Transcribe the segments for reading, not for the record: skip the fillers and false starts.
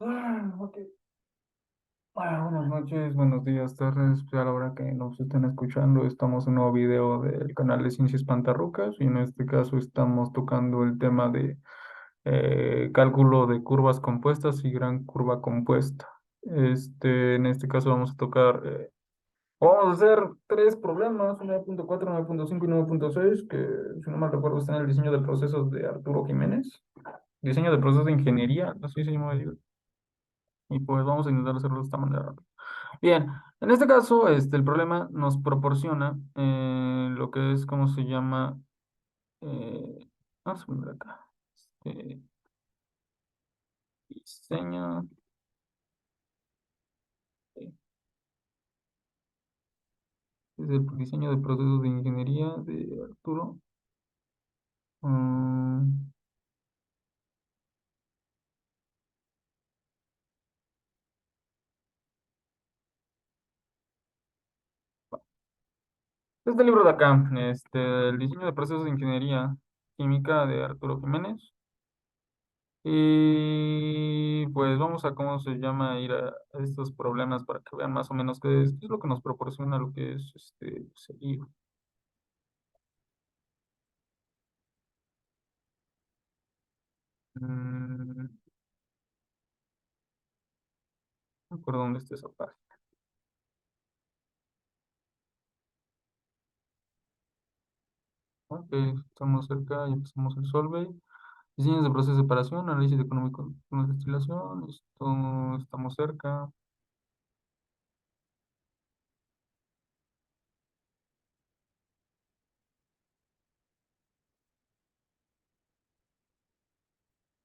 Ok. Buenas noches, buenos días, tardes, pues, a la hora que nos estén escuchando. Estamos en un nuevo video del canal de Ciencias Pantarrucas y en este caso estamos tocando el tema de cálculo de curvas compuestas y gran curva compuesta. En este caso vamos a tocar, vamos a hacer tres problemas: 9.4, 9.5 y 9.6, que si no mal recuerdo están en el diseño de procesos de Arturo Jiménez. Diseño de procesos de ingeniería, así se llama el libro. Y pues vamos a intentar hacerlo de esta manera. Bien, en este caso, el problema nos proporciona lo que es, ¿cómo se llama? Vamos a poner acá. Este, diseño, eh, es el diseño de procesos de ingeniería de Arturo. Mm, este libro de acá, el diseño de procesos de ingeniería química de Arturo Jiménez. Y pues vamos a, ¿cómo se llama? Ir a estos problemas para que vean más o menos qué es lo que nos proporciona lo que es el libro. Mm, no recuerdo dónde está esa página. Ok, estamos cerca, ya pasamos el Solvay. Diseños de procesos de separación, análisis económico de destilación. Esto estamos cerca.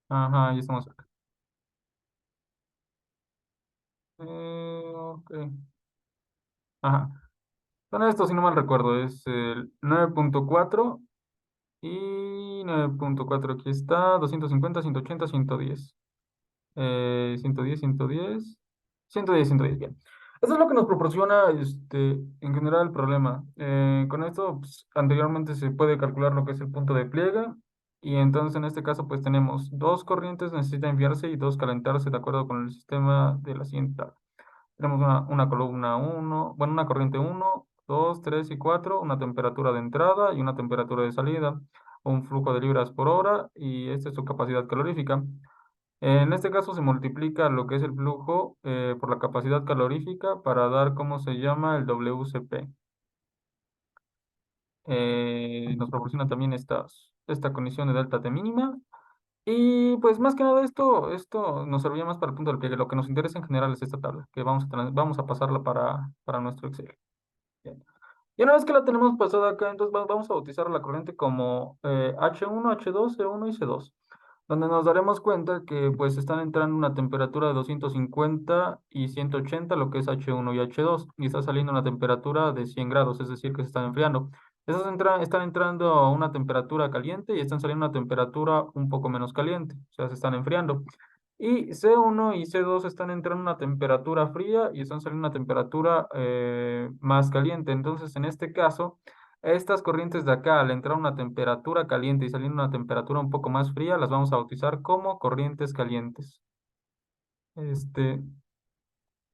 Ajá, ya estamos cerca. Ok. Ajá. Con esto, si no mal recuerdo, es el 9.4 y 9.4 aquí está, 250, 180, 110. 110, 110, 110, 110, bien. Eso es lo que nos proporciona en general el problema. Con esto, pues, anteriormente se puede calcular lo que es el punto de pliegue y entonces en este caso pues tenemos dos corrientes necesitan enfriarse y dos calentarse de acuerdo con el sistema de la siguiente tabla. Tenemos una columna uno, bueno, una corriente uno, 2, 3 y 4, una temperatura de entrada y una temperatura de salida, un flujo de libras por hora y esta es su capacidad calorífica. En este caso se multiplica lo que es el flujo por la capacidad calorífica para dar cómo se llama el WCP. Nos proporciona también esta condición de delta T mínima. Y pues más que nada esto nos servía más para el punto del pliegue. Lo que nos interesa en general es esta tabla, que vamos a pasarla para nuestro Excel. Bien. Y una vez que la tenemos pasada acá, entonces vamos a bautizar la corriente como H1, H2, C1 y C2, donde nos daremos cuenta que pues están entrando una temperatura de 250 y 180, lo que es H1 y H2, y está saliendo una temperatura de 100 grados, es decir, que se están enfriando. Están entrando a una temperatura caliente y están saliendo a una temperatura un poco menos caliente, o sea, se están enfriando. Y C1 y C2 están entrando a una temperatura fría y están saliendo a una temperatura más caliente. Entonces, en este caso, estas corrientes de acá, al entrar a una temperatura caliente y saliendo a una temperatura un poco más fría, las vamos a bautizar como corrientes calientes. Este,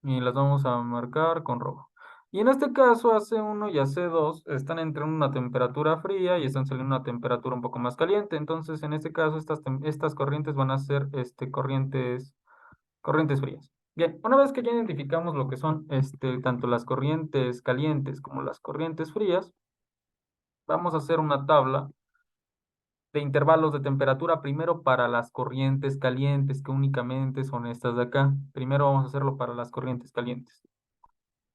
y las vamos a marcar con rojo. Y en este caso, AC1 y AC2 están entrando a una temperatura fría y están saliendo a una temperatura un poco más caliente. Entonces, en este caso, estas corrientes van a ser corrientes frías. Bien, una vez que ya identificamos lo que son tanto las corrientes calientes como las corrientes frías, vamos a hacer una tabla de intervalos de temperatura primero para las corrientes calientes, que únicamente son estas de acá. Primero vamos a hacerlo para las corrientes calientes.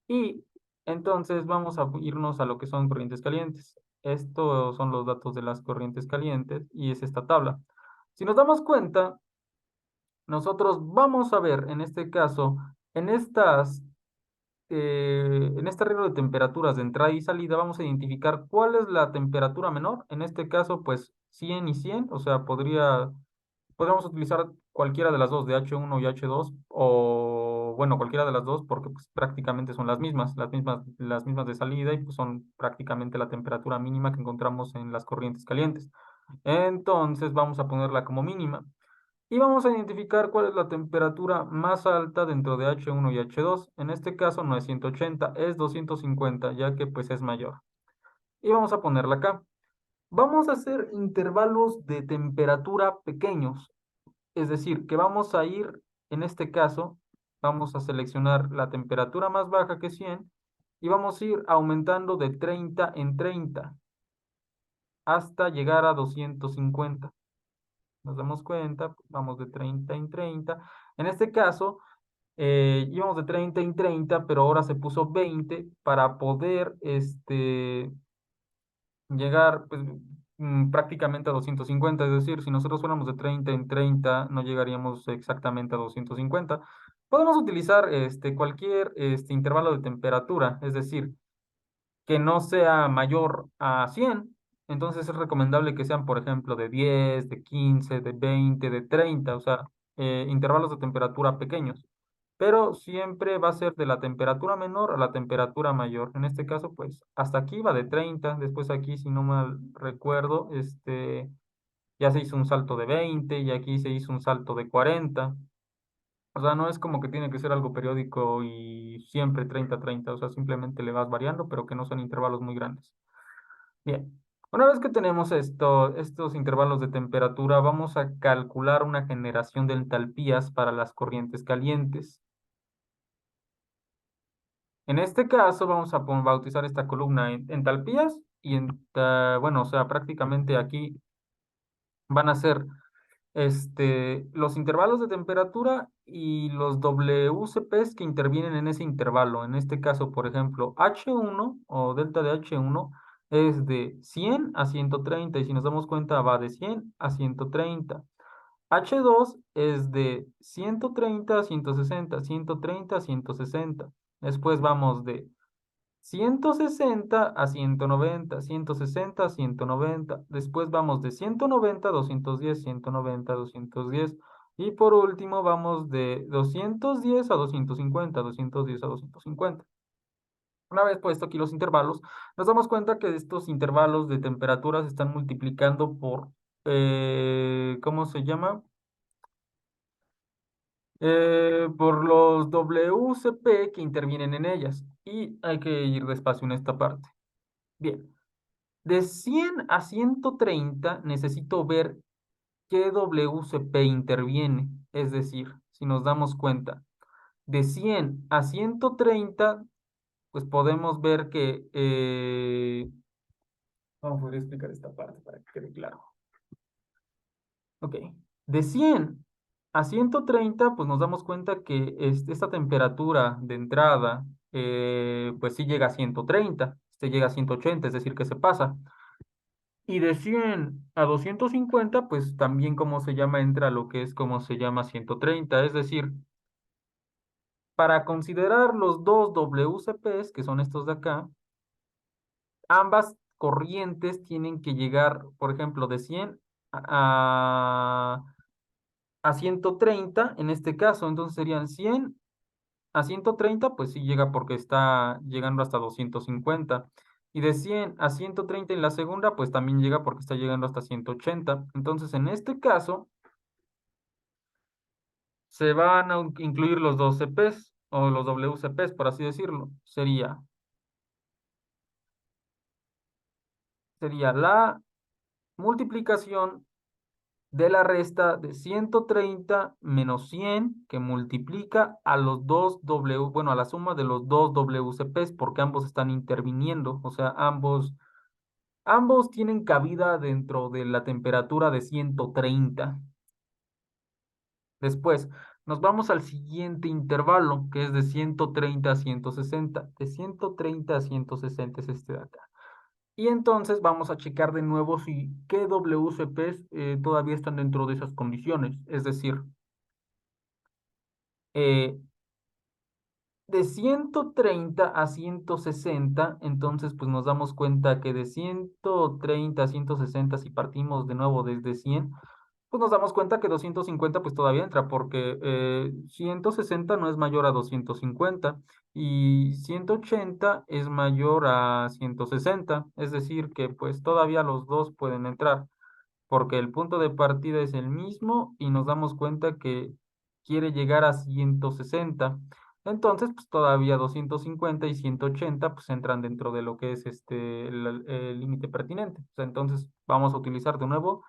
Y entonces vamos a irnos a lo que son corrientes calientes. Estos son los datos de las corrientes calientes y es esta tabla. Si nos damos cuenta, nosotros vamos a ver en este caso, en en este arreglo de temperaturas de entrada y salida, vamos a identificar cuál es la temperatura menor. En este caso, pues 100 y 100, o sea, podríamos utilizar cualquiera de las dos, de H1 y H2, o bueno, cualquiera de las dos, porque pues, prácticamente son las mismas de salida y pues son prácticamente la temperatura mínima que encontramos en las corrientes calientes. Entonces, vamos a ponerla como mínima. Y vamos a identificar cuál es la temperatura más alta dentro de H1 y H2. En este caso no es 180, es 250, ya que pues es mayor. Y vamos a ponerla acá. Vamos a hacer intervalos de temperatura pequeños. Es decir, que vamos a ir, en este caso, vamos a seleccionar la temperatura más baja que 100 y vamos a ir aumentando de 30 en 30 hasta llegar a 250. Nos damos cuenta, vamos de 30 en 30. En este caso, íbamos de 30 en 30, pero ahora se puso 20 para poder llegar pues, prácticamente a 250. Es decir, si nosotros fuéramos de 30 en 30, no llegaríamos exactamente a 250. Podemos utilizar cualquier intervalo de temperatura, es decir, que no sea mayor a 100. Entonces es recomendable que sean, por ejemplo, de 10, de 15, de 20, de 30, o sea, intervalos de temperatura pequeños. Pero siempre va a ser de la temperatura menor a la temperatura mayor. En este caso, pues, hasta aquí va de 30, después aquí, si no mal recuerdo, ya se hizo un salto de 20 y aquí se hizo un salto de 40. O sea, no es como que tiene que ser algo periódico y siempre 30-30, o sea, simplemente le vas variando, pero que no son intervalos muy grandes. Bien, una vez que tenemos estos intervalos de temperatura, vamos a calcular una generación de entalpías para las corrientes calientes. En este caso, vamos a bautizar esta columna en entalpías y bueno, o sea, prácticamente aquí van a ser los intervalos de temperatura y los WCPs que intervienen en ese intervalo. En este caso, por ejemplo, H1 o delta de H1 es de 100 a 130 y si nos damos cuenta va de 100 a 130. H2 es de 130 a 160, 130 a 160. Después vamos de 160 a 190, 160 a 190. Después vamos de 190 a 210, 190 a 210. Y por último vamos de 210 a 250, 210 a 250. Una vez puesto aquí los intervalos, nos damos cuenta que estos intervalos de temperatura se están multiplicando por, ¿cómo se llama? Por los WCP que intervienen en ellas. Y hay que ir despacio en esta parte. Bien. De 100 a 130 necesito ver qué WCP interviene. Es decir, si nos damos cuenta, de 100 a 130, pues podemos ver que... vamos a poder explicar esta parte para que quede claro. Ok. De 100 a 130, pues nos damos cuenta que esta temperatura de entrada, pues sí llega a 130. Este llega a 180, es decir, que se pasa. Y de 100 a 250, pues también como se llama, entra lo que es como se llama 130. Es decir, para considerar los dos WCPs, que son estos de acá, ambas corrientes tienen que llegar, por ejemplo, de 100 a, a 130 en este caso. Entonces serían 100 a 130, pues sí llega porque está llegando hasta 250. Y de 100 a 130 en la segunda, pues también llega porque está llegando hasta 180. Entonces, en este caso, se van a incluir los dos CPs o los WCPs, por así decirlo. Sería la multiplicación de la resta de 130 menos 100 que multiplica a los dos bueno, a la suma de los dos WCPs porque ambos están interviniendo, o sea, ambos tienen cabida dentro de la temperatura de 130. Después, nos vamos al siguiente intervalo, que es de 130 a 160. De 130 a 160 es este de acá. Y entonces vamos a checar de nuevo si qué WCPs todavía están dentro de esas condiciones. Es decir, eh, de 130 a 160, entonces pues nos damos cuenta que de 130 a 160, si partimos de nuevo desde 100, pues nos damos cuenta que 250 pues todavía entra porque 160 no es mayor a 250 y 180 es mayor a 160, es decir que pues todavía los dos pueden entrar. porque el punto de partida es el mismo y nos damos cuenta que quiere llegar a 160. Entonces, pues todavía 250 y 180 pues entran dentro de lo que es el límite pertinente. O sea, entonces vamos a utilizar de nuevo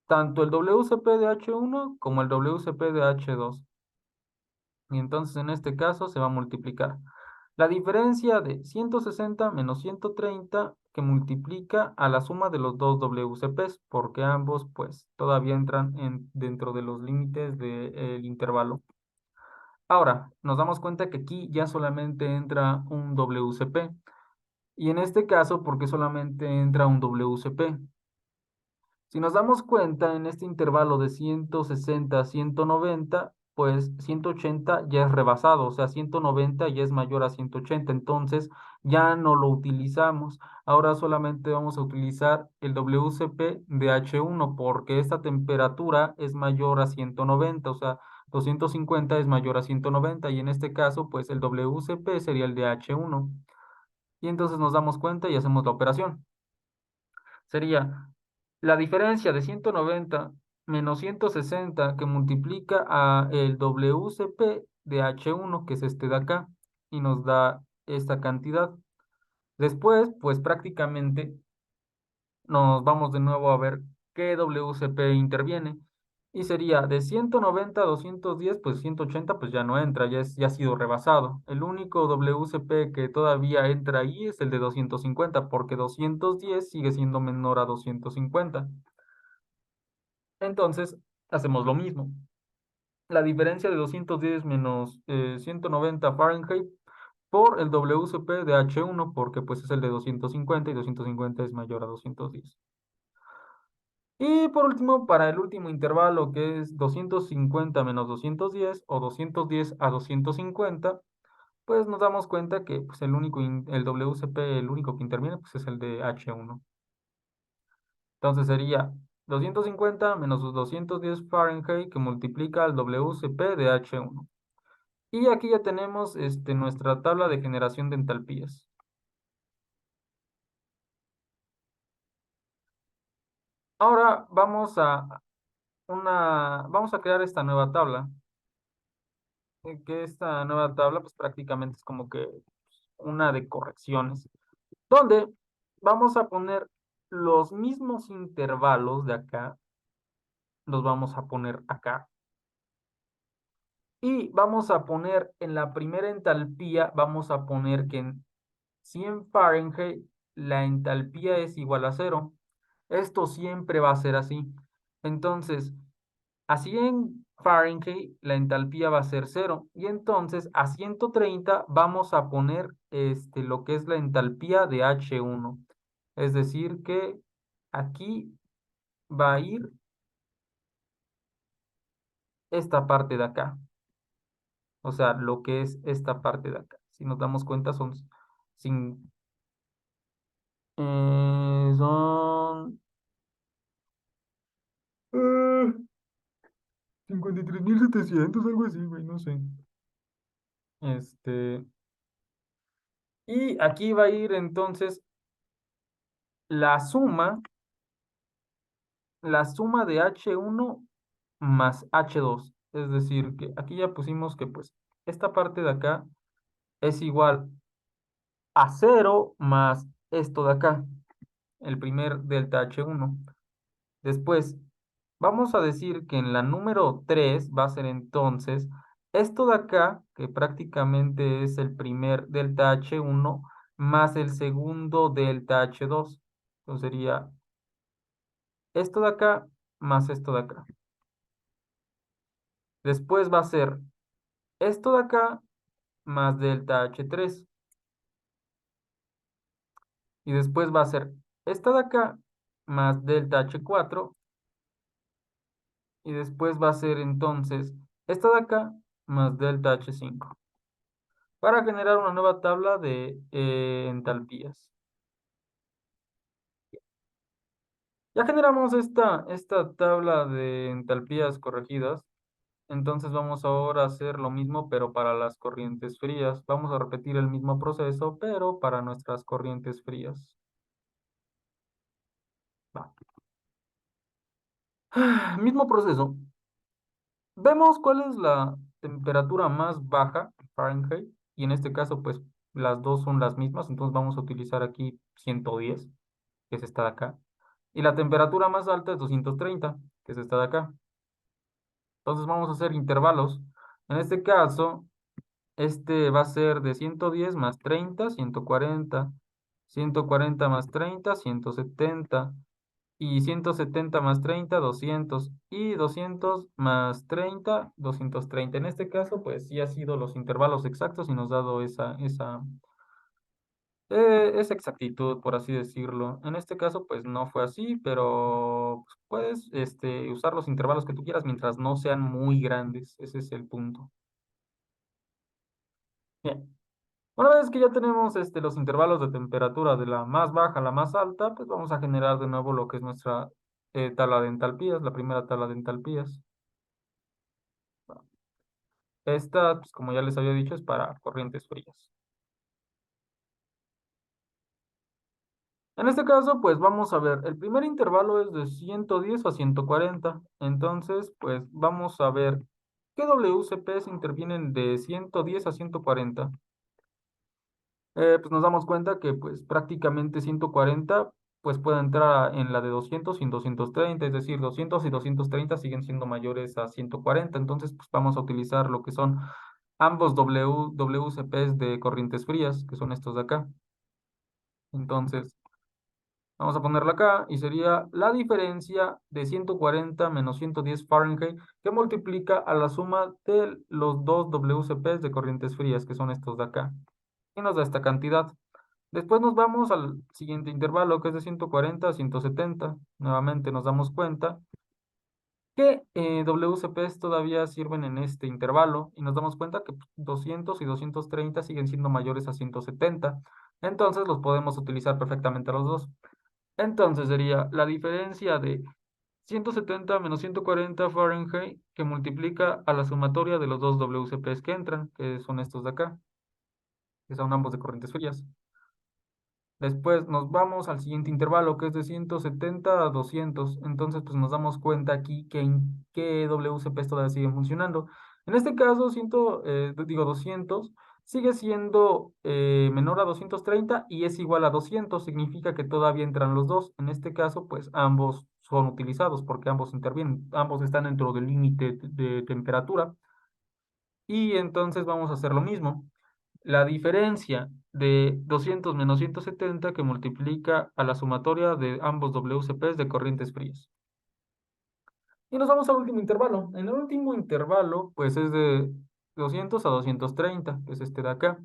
tanto el WCP de H1 como el WCP de H2. Y entonces en este caso se va a multiplicar. La diferencia de 160 menos 130 que multiplica a la suma de los dos WCPs, porque ambos pues todavía entran dentro de los límites del intervalo. Ahora, nos damos cuenta que aquí ya solamente entra un WCP. Y en este caso, ¿por qué solamente entra un WCP? Si nos damos cuenta, en este intervalo de 160 a 190, pues 180 ya es rebasado, o sea, 190 ya es mayor a 180, entonces ya no lo utilizamos. Ahora solamente vamos a utilizar el WCP de H1 porque esta temperatura es mayor a 190, o sea, 250 es mayor a 190 y en este caso, pues el WCP sería el de H1. Y entonces nos damos cuenta y hacemos la operación. Sería la diferencia de 190 menos 160 que multiplica a el WCP de H1, que es este de acá, y nos da esta cantidad. Después, pues prácticamente nos vamos de nuevo a ver qué WCP interviene. Y sería de 190 a 210, pues 180 pues ya no entra, ya ha sido rebasado. El único WCP que todavía entra ahí es el de 250, porque 210 sigue siendo menor a 250. Entonces, hacemos lo mismo. La diferencia de 210 menos 190 Fahrenheit por el WCP de H1, porque pues es el de 250 y 250 es mayor a 210. Y por último, para el último intervalo, que es 250 menos 210 o 210 a 250, pues nos damos cuenta que pues, el WCP, el único que interviene, pues es el de H1. Entonces sería 250 menos 210 Fahrenheit que multiplica al WCP de H1. Y aquí ya tenemos nuestra tabla de generación de entalpías. Ahora vamos a crear esta nueva tabla. Que esta nueva tabla pues prácticamente es como que una de correcciones, donde vamos a poner los mismos intervalos de acá, los vamos a poner acá. Y vamos a poner en la primera entalpía, vamos a poner que en 100 Fahrenheit la entalpía es igual a cero. Esto siempre va a ser así. Entonces, a 100 Fahrenheit la entalpía va a ser cero. Y entonces a 130 vamos a poner lo que es la entalpía de H1. Es decir, que aquí va a ir esta parte de acá. O sea, lo que es esta parte de acá. Si nos damos cuenta, sin, son 53.700 algo así, güey, no sé. Este, y aquí va a ir entonces la suma, la suma de H1 más H2. Es decir, que aquí ya pusimos que pues esta parte de acá es igual a cero más esto de acá, el primer delta H1. Después, vamos a decir que en la número 3 va a ser entonces esto de acá, que prácticamente es el primer delta H1, más el segundo delta H2. Entonces sería esto de acá más esto de acá. Después va a ser esto de acá más delta H3. Y después va a ser esta de acá más delta H4. Y después va a ser entonces esta de acá más delta H5. Para generar una nueva tabla de entalpías. Ya generamos esta tabla de entalpías corregidas. Entonces vamos ahora a hacer lo mismo, pero para las corrientes frías. Vamos a repetir el mismo proceso, pero para nuestras corrientes frías. Va. Mismo proceso. Vemos cuál es la temperatura más baja en Fahrenheit y en este caso pues las dos son las mismas, entonces vamos a utilizar aquí 110, que es esta de acá, y la temperatura más alta es 230, que es esta de acá. Entonces vamos a hacer intervalos. En este caso, este va a ser de 110 más 30, 140, 140 más 30, 170. Y 170 más 30 200. Y 200 más 30 230. En este caso, pues sí ha sido los intervalos exactos y nos ha dado esa exactitud, por así decirlo. En este caso, pues no fue así, pero pues, puedes usar los intervalos que tú quieras mientras no sean muy grandes. Ese es el punto. Bien. Una vez que ya tenemos los intervalos de temperatura de la más baja a la más alta, pues vamos a generar de nuevo lo que es nuestra tabla de entalpías, la primera tabla de entalpías. Esta, pues, como ya les había dicho, es para corrientes frías. En este caso, pues vamos a ver, el primer intervalo es de 110 a 140. Entonces, pues vamos a ver qué WCPs intervienen de 110 a 140. Pues nos damos cuenta que pues prácticamente 140 pues puede entrar en la de 200 y en 230, es decir, 200 y 230 siguen siendo mayores a 140. Entonces, pues vamos a utilizar lo que son ambos WCPs de corrientes frías, que son estos de acá. Entonces, vamos a ponerla acá y sería la diferencia de 140 menos 110 Fahrenheit que multiplica a la suma de los dos WCPs de corrientes frías, que son estos de acá. Y nos da esta cantidad. Después nos vamos al siguiente intervalo, que es de 140 a 170. Nuevamente nos damos cuenta que WCPs todavía sirven en este intervalo y nos damos cuenta que 200 y 230 siguen siendo mayores a 170. Entonces los podemos utilizar perfectamente los dos. Entonces sería la diferencia de 170 menos 140 Fahrenheit que multiplica a la sumatoria de los dos WCPs que entran, que son estos de acá, que son ambos de corrientes frías. Después nos vamos al siguiente intervalo, que es de 170 a 200. Entonces, pues nos damos cuenta aquí que en qué WCPs todavía siguen funcionando. En este caso, 200 sigue siendo menor a 230 y es igual a 200. Significa que todavía entran los dos. En este caso, pues ambos son utilizados porque ambos intervienen. Ambos están dentro del límite de temperatura. Y entonces vamos a hacer lo mismo. La diferencia de 200 menos 170 que multiplica a la sumatoria de ambos WCPs de corrientes frías. Y nos vamos al último intervalo. En el último intervalo, pues es de 200 a 230, que es este de acá.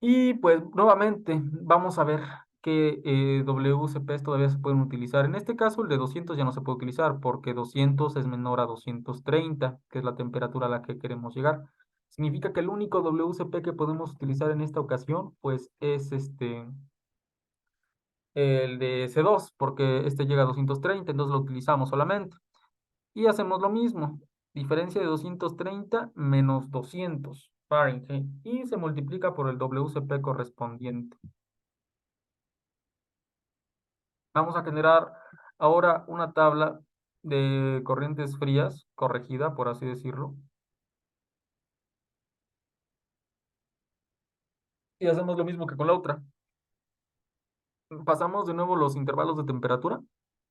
Y pues nuevamente vamos a ver qué WCPs todavía se pueden utilizar. En este caso, el de 200 ya no se puede utilizar porque 200 es menor a 230, que es la temperatura a la que queremos llegar. Significa que el único WCP que podemos utilizar en esta ocasión, pues es el de C2, porque este llega a 230, entonces lo utilizamos solamente. Y hacemos lo mismo, diferencia de 230 menos 200 Fahrenheit, y se multiplica por el WCP correspondiente. Vamos a generar ahora una tabla de corrientes frías, corregida, por así decirlo. Y hacemos lo mismo que con la otra. Pasamos de nuevo los intervalos de temperatura,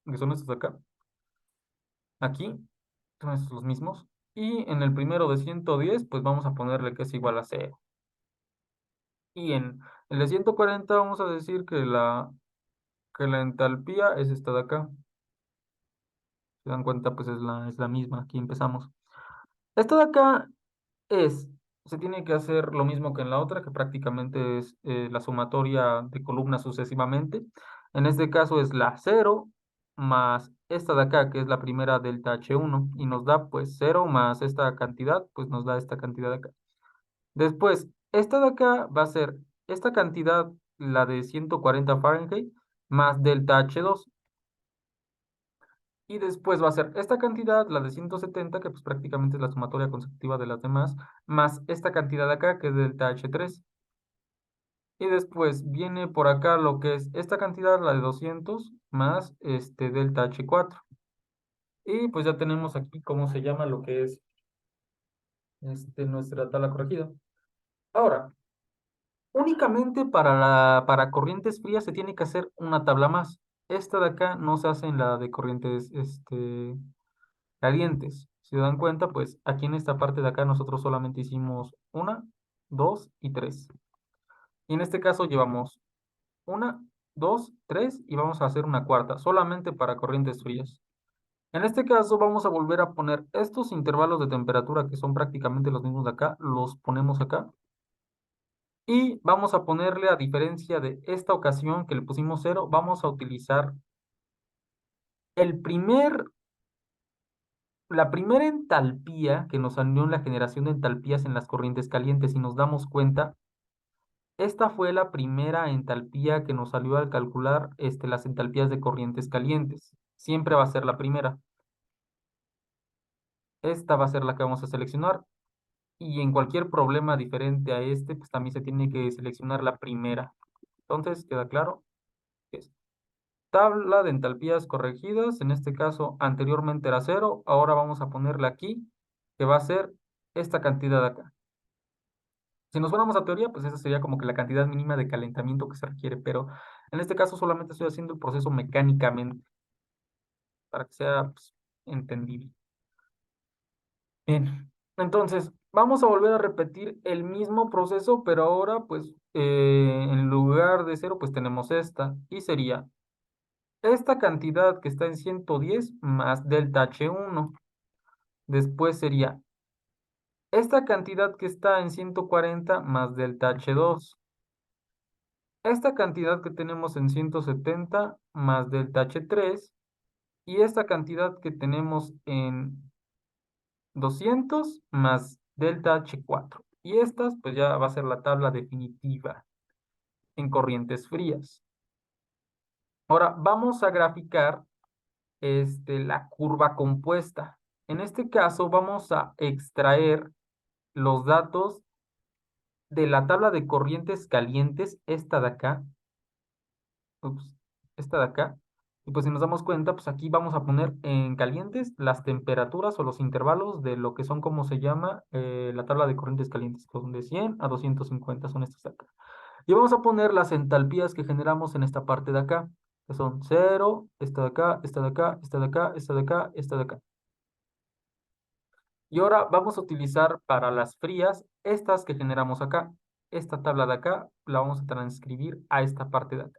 que son estos de acá. Aquí son estos los mismos. Y en el primero de 110, pues vamos a ponerle que es igual a 0. Y en el de 140 vamos a decir que la entalpía es esta de acá. Se dan cuenta, pues es la misma. Aquí empezamos. Esta de acá es, se tiene que hacer lo mismo que en la otra, que prácticamente es la sumatoria de columnas sucesivamente. En este caso es la 0 más esta de acá, que es la primera delta H1, y nos da pues 0 más esta cantidad, pues nos da esta cantidad de acá. Después, esta de acá va a ser esta cantidad, la de 140 Fahrenheit, más delta H2. Y después va a ser esta cantidad, la de 170 que pues prácticamente es la sumatoria consecutiva de las demás, más esta cantidad de acá, que es delta H3. Y después viene por acá lo que es esta cantidad, la de 200, más delta H4. Y pues ya tenemos aquí cómo se llama lo que es nuestra tabla corregida. Ahora, únicamente para corrientes frías se tiene que hacer una tabla más. Esta de acá no se hace en la de corrientes calientes. Si se dan cuenta, pues aquí en esta parte de acá nosotros solamente hicimos una, dos y tres. Y en este caso llevamos una, dos, tres y vamos a hacer una cuarta, solamente para corrientes frías. En este caso vamos a volver a poner estos intervalos de temperatura que son prácticamente los mismos de acá, los ponemos acá. Y vamos a ponerle, a diferencia de esta ocasión que le pusimos cero, vamos a utilizar el primer, la primera entalpía que nos salió en la generación de entalpías en las corrientes calientes. Si nos damos cuenta, esta fue la primera entalpía que nos salió al calcular las entalpías de corrientes calientes. Siempre va a ser la primera. Esta va a ser la que vamos a seleccionar. Y en cualquier problema diferente a pues también se tiene que seleccionar la primera. Entonces, ¿queda claro? Es tabla de entalpías corregidas. En este caso, anteriormente era cero. Ahora vamos a ponerle aquí, que va a ser esta cantidad de acá. Si nos fuéramos a teoría, pues esa sería como que la cantidad mínima de calentamiento que se requiere, pero en este caso solamente estoy haciendo el proceso mecánicamente para que sea pues, entendible. Bien, entonces vamos a volver a repetir el mismo proceso, pero ahora pues en lugar de cero pues tenemos esta y sería esta cantidad que está en 110 más delta H1. Después sería esta cantidad que está en 140 más delta H2. Esta cantidad que tenemos en 170 más delta H3 y esta cantidad que tenemos en 200 más delta H4. Y estas pues ya va a ser la tabla definitiva en corrientes frías. Ahora vamos a graficar la curva compuesta. En este caso vamos a extraer los datos de la tabla de corrientes calientes, esta de acá, ups, esta de acá. Y pues si nos damos cuenta, pues aquí vamos a poner en calientes las temperaturas o los intervalos de lo que son, como se llama, la tabla de corrientes calientes, que son de 100 a 250, son estas de acá. Y vamos a poner las entalpías que generamos en esta parte de acá, que son cero, esta de acá, esta de acá, esta de acá, esta de acá, esta de acá. Y ahora vamos a utilizar para las frías estas que generamos acá. Esta tabla de acá la vamos a transcribir a esta parte de acá.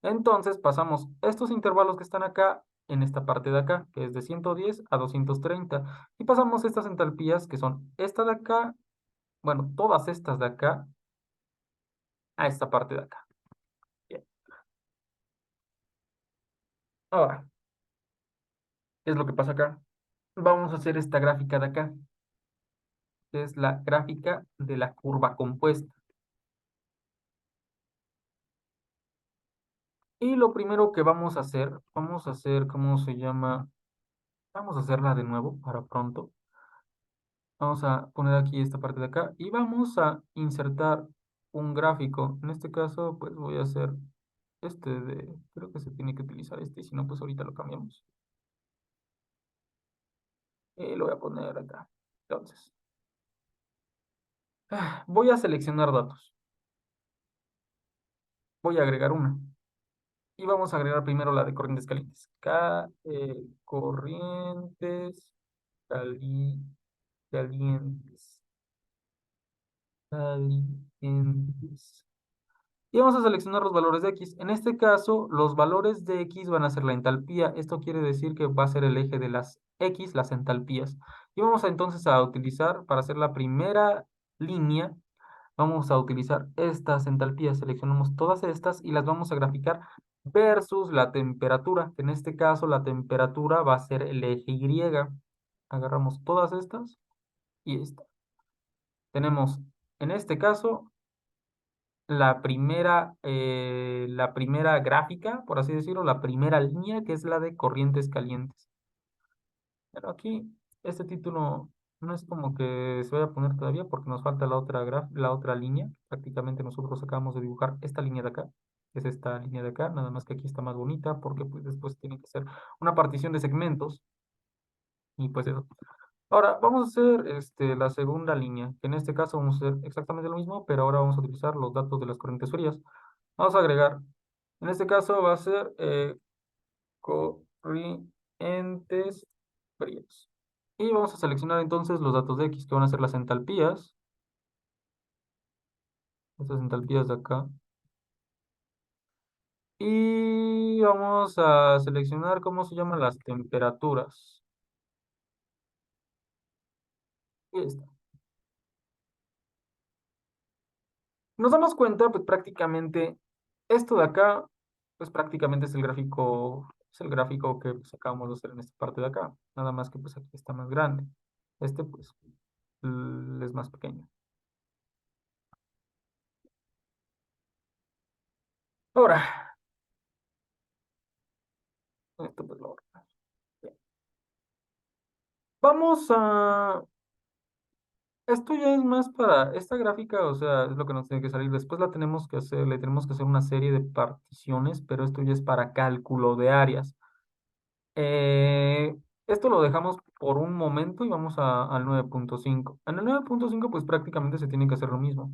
Entonces pasamos estos intervalos que están acá en esta parte de acá, que es de 110 a 230. Y pasamos estas entalpías que son esta de acá, bueno, todas estas de acá, a esta parte de acá. Bien. Ahora, ¿qué es lo que pasa acá? Vamos a hacer esta gráfica de acá, que es la gráfica de la curva compuesta. Y lo primero que vamos a hacer, ¿cómo se llama? Vamos a hacerla de nuevo para pronto. Vamos a poner aquí esta parte de acá y vamos a insertar un gráfico. En este caso, pues voy a hacer creo que se tiene que utilizar y si no, pues ahorita lo cambiamos. Y lo voy a poner acá. Entonces, voy a seleccionar datos. Voy a agregar una. Y vamos a agregar primero la de corrientes calientes. Corrientes calientes. Calientes. Y vamos a seleccionar los valores de X. En este caso, los valores de X van a ser la entalpía. Esto quiere decir que va a ser el eje de las X, las entalpías. Y vamos entonces a utilizar, para hacer la primera línea, vamos a utilizar estas entalpías. Seleccionamos todas estas y las vamos a graficar versus la temperatura. En este caso, la temperatura va a ser el eje Y. Agarramos todas estas y esta. Tenemos, en este caso, la primera gráfica, por así decirlo, la primera línea, que es la de corrientes calientes. Pero aquí, este título no es como que se vaya a poner todavía porque nos falta la otra línea. Prácticamente nosotros acabamos de dibujar esta línea de acá, que es esta línea de acá, nada más que aquí está más bonita porque pues después tiene que ser una partición de segmentos. Y pues eso. Ahora, vamos a hacer la segunda línea, que en este caso vamos a hacer exactamente lo mismo, pero ahora vamos a utilizar los datos de las corrientes frías. Vamos a agregar, en este caso va a ser corrientes frías. Y vamos a seleccionar entonces los datos de X, que van a ser las entalpías. Estas entalpías de acá. Y vamos a seleccionar cómo se llaman las temperaturas. Y está. Nos damos cuenta, pues prácticamente, esto de acá, pues prácticamente es el gráfico que pues, acabamos de hacer en esta parte de acá. Nada más que pues aquí está más grande. Este pues es más pequeño. Ahora, esto pues lo bien. Vamos a... Esto ya es más para esta gráfica, o sea, es lo que nos tiene que salir. Después la tenemos que hacer, le tenemos que hacer una serie de particiones, pero esto ya es para cálculo de áreas. Eh, Esto lo dejamos por un momento y vamos al 9.5. En el 9.5 pues prácticamente se tiene que hacer lo mismo.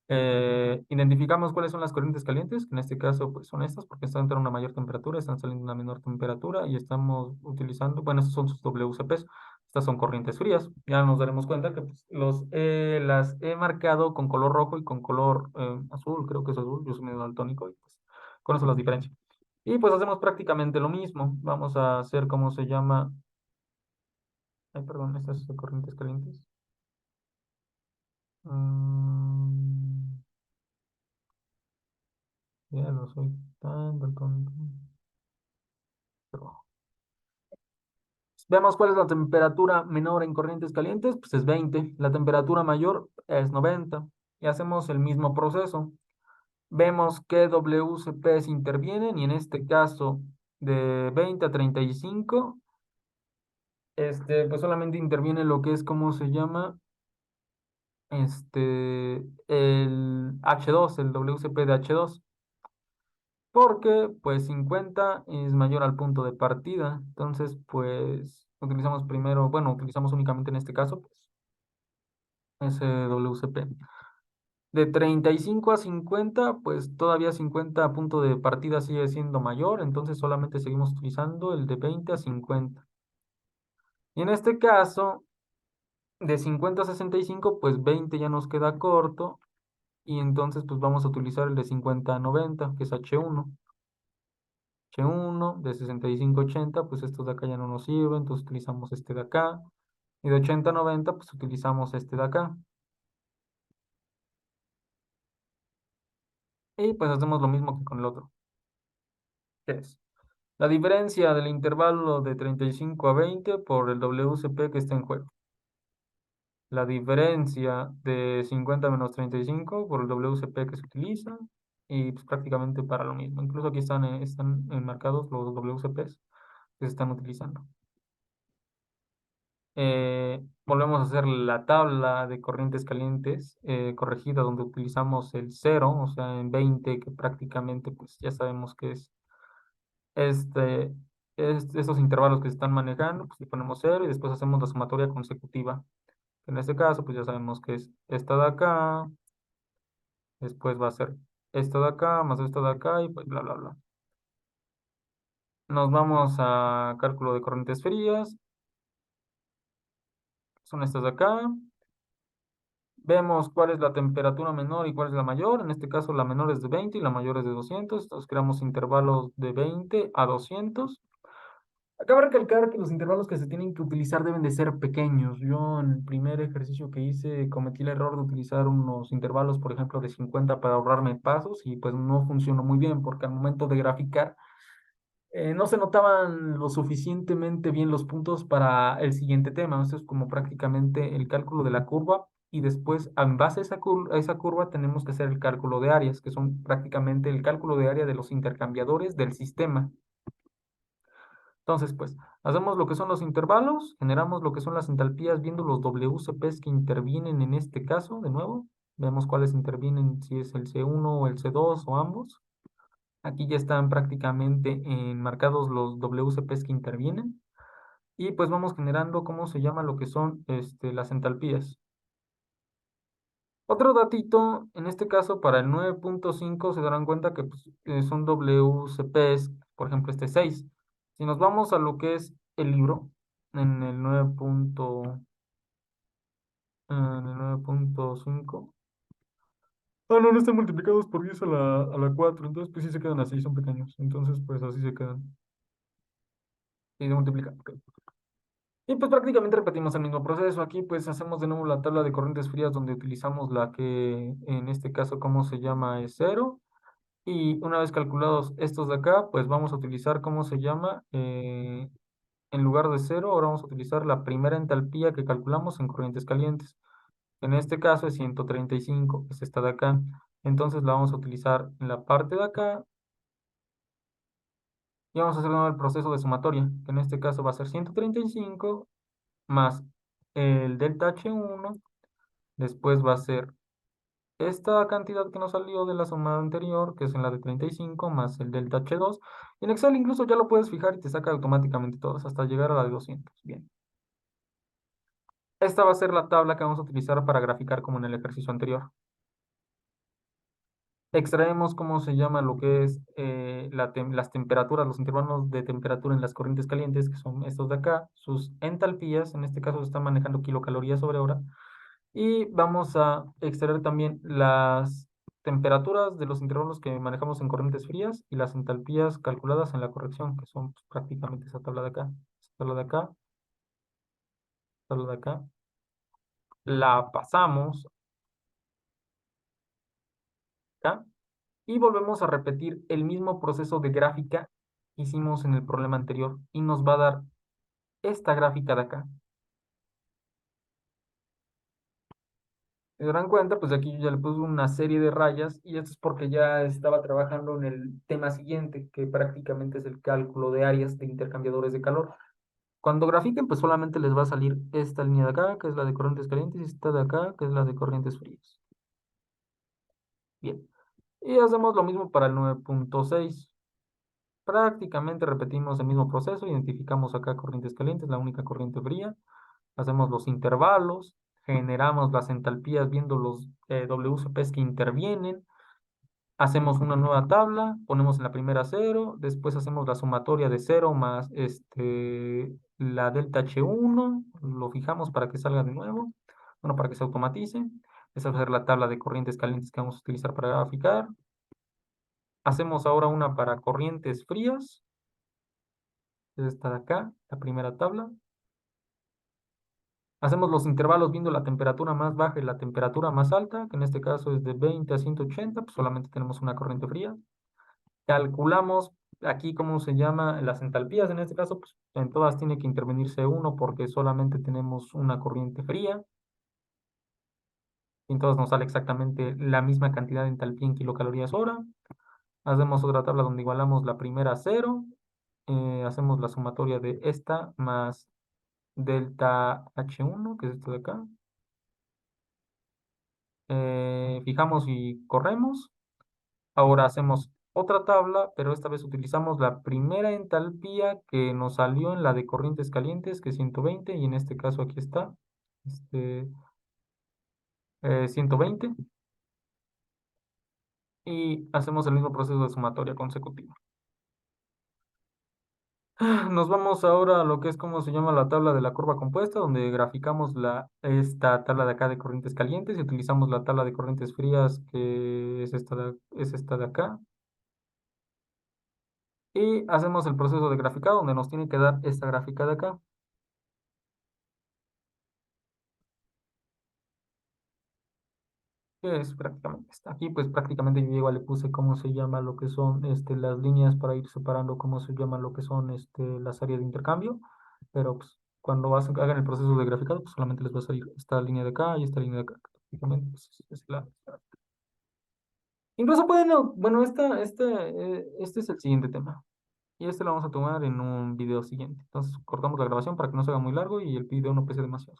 Identificamos cuáles son las corrientes calientes, que en este caso pues son estas, porque están entrando a una mayor temperatura, están saliendo a una menor temperatura y estamos utilizando, bueno, estos son sus WCPs, estas son corrientes frías. Ya nos daremos cuenta que pues, las he marcado con color rojo y con color azul, creo que es azul, yo soy medio daltónico y pues con eso las diferencio. Y pues hacemos prácticamente lo mismo. Vamos a hacer, ¿cómo se llama? Ay, perdón, estas son corrientes calientes. Mm, ya no soy tan daltónico. Pero vemos cuál es la temperatura menor en corrientes calientes, pues es 20. La temperatura mayor es 90. Y hacemos el mismo proceso. Vemos qué WCPs intervienen y en este caso de 20 a 35, pues solamente interviene lo que es, ¿cómo se llama? El H2, el WCP de H2, porque pues 50 es mayor al punto de partida. Entonces, pues utilizamos primero, bueno, utilizamos únicamente en este caso, pues ese WCP. De 35 a 50, pues todavía 50 a punto de partida sigue siendo mayor, entonces solamente seguimos utilizando el de 20 a 50. Y en este caso, de 50 a 65, pues 20 ya nos queda corto, y entonces pues vamos a utilizar el de 50 a 90, que es H1. H1 de 65 a 80, pues estos de acá ya no nos sirven, entonces utilizamos este de acá. Y de 80 a 90, pues utilizamos este de acá. Y pues hacemos lo mismo que con el otro. ¿Qué es? La diferencia del intervalo de 35 a 20 por el WCP que está en juego. La diferencia de 50 menos 35 por el WCP que se utiliza. Y pues prácticamente para lo mismo. Incluso aquí están enmarcados los WCPs que se están utilizando. Volvemos a hacer la tabla de corrientes calientes corregida donde utilizamos el cero, o sea, en 20 que prácticamente pues ya sabemos que es este, estos intervalos que se están manejando, pues le ponemos cero y después hacemos la sumatoria consecutiva. En este caso, pues ya sabemos que es esta de acá, después va a ser esta de acá, más esta de acá y pues bla, bla, bla. Nos vamos a cálculo de corrientes frías, son estas de acá. Vemos cuál es la temperatura menor y cuál es la mayor. En este caso, la menor es de 20 y la mayor es de 200. Entonces, creamos intervalos de 20 a 200. Acaba de recalcar que los intervalos que se tienen que utilizar deben de ser pequeños. Yo en el primer ejercicio que hice cometí el error de utilizar unos intervalos, por ejemplo, de 50 para ahorrarme pasos y pues no funcionó muy bien porque al momento de graficar no se notaban lo suficientemente bien los puntos para el siguiente tema. Esto es como prácticamente el cálculo de la curva y después, en base a a esa curva, tenemos que hacer el cálculo de áreas, que son prácticamente el cálculo de área de los intercambiadores del sistema. Entonces, pues, hacemos lo que son los intervalos, generamos lo que son las entalpías, viendo los WCPs que intervienen en este caso, de nuevo. Vemos cuáles intervienen, si es el C1 o el C2 o ambos. Aquí ya están prácticamente enmarcados los WCPs que intervienen. y pues vamos generando, ¿cómo se llama? Lo que son las entalpías. Otro datito, en este caso para el 9.5 se darán cuenta que pues, son WCPs, por ejemplo este 6. Si nos vamos a lo que es el libro, en el 9.5. Ah, no, no están multiplicados por 10 a la 4, entonces pues sí se quedan así, son pequeños. Entonces pues así se quedan. Y se multiplican. Ok. Y pues prácticamente repetimos el mismo proceso. Aquí pues hacemos de nuevo la tabla de corrientes frías donde utilizamos la que en este caso, ¿cómo se llama? Es cero. Y una vez calculados estos de acá, pues vamos a utilizar, ¿cómo se llama? En lugar de cero, ahora vamos a utilizar la primera entalpía que calculamos en corrientes calientes. En este caso es 135, es esta de acá. Entonces la vamos a utilizar en la parte de acá y vamos a hacer de nuevo el proceso de sumatoria, que en este caso va a ser 135 más el delta H1, después va a ser esta cantidad que nos salió de la suma anterior, que es en la de 35, más el delta H2. Y en Excel incluso ya lo puedes fijar y te saca automáticamente todas hasta llegar a la de 200. Bien. Esta va a ser la tabla que vamos a utilizar para graficar como en el ejercicio anterior. Extraemos cómo se llama lo que es las temperaturas, los intervalos de temperatura en las corrientes calientes, que son estos de acá, sus entalpías, en este caso se están manejando kilocalorías sobre hora. Y vamos a extraer también las temperaturas de los intervalos que manejamos en corrientes frías y las entalpías calculadas en la corrección, que son pues, prácticamente esa tabla de acá, esa tabla de acá, tabla de acá. La pasamos acá y volvemos a repetir el mismo proceso de gráfica que hicimos en el problema anterior y nos va a dar esta gráfica de acá. Se darán cuenta, pues aquí yo ya le puse una serie de rayas y esto es porque ya estaba trabajando en el tema siguiente, que prácticamente es el cálculo de áreas de intercambiadores de calor. Cuando grafiquen, pues solamente les va a salir esta línea de acá, que es la de corrientes calientes, y esta de acá, que es la de corrientes frías. Bien. Y hacemos lo mismo para el 9.6. Prácticamente repetimos el mismo proceso, identificamos acá corrientes calientes, la única corriente fría, hacemos los intervalos, generamos las entalpías viendo los WCPs que intervienen, hacemos una nueva tabla, ponemos en la primera cero, después hacemos la sumatoria de cero más la delta H1, lo fijamos para que salga de nuevo, bueno, para que se automatice. Esa va a ser la tabla de corrientes calientes que vamos a utilizar para graficar. Hacemos ahora una para corrientes frías, es esta de acá, la primera tabla. Hacemos los intervalos viendo la temperatura más baja y la temperatura más alta, que en este caso es de 20 a 180, pues solamente tenemos una corriente fría. Calculamos aquí cómo se llama las entalpías, en este caso, pues en todas tiene que intervenirse uno porque solamente tenemos una corriente fría. Y entonces nos sale exactamente la misma cantidad de entalpía en kilocalorías hora. Hacemos otra tabla donde igualamos la primera a cero. Hacemos la sumatoria de esta más delta H1, que es esto de acá. Fijamos y corremos. Ahora hacemos otra tabla, pero esta vez utilizamos la primera entalpía que nos salió en la de corrientes calientes, que es 120, y en este caso aquí está, este, 120, y hacemos el mismo proceso de sumatoria consecutiva. Nos vamos ahora a lo que es como se llama la tabla de la curva compuesta, donde graficamos esta tabla de acá de corrientes calientes y utilizamos la tabla de corrientes frías, que es esta de acá. Y hacemos el proceso de graficado, donde nos tiene que dar esta gráfica de acá. Que es prácticamente esta. Aquí pues prácticamente yo igual le puse cómo se llama lo que son las líneas para ir separando cómo se llama lo que son las áreas de intercambio, pero pues cuando hagan el proceso de graficado pues solamente les va a salir esta línea de acá y esta línea de acá. Prácticamente pues, incluso pueden, bueno, este es el siguiente tema y este lo vamos a tomar en un video siguiente. Entonces cortamos la grabación para que no se haga muy largo y el video no pese demasiado.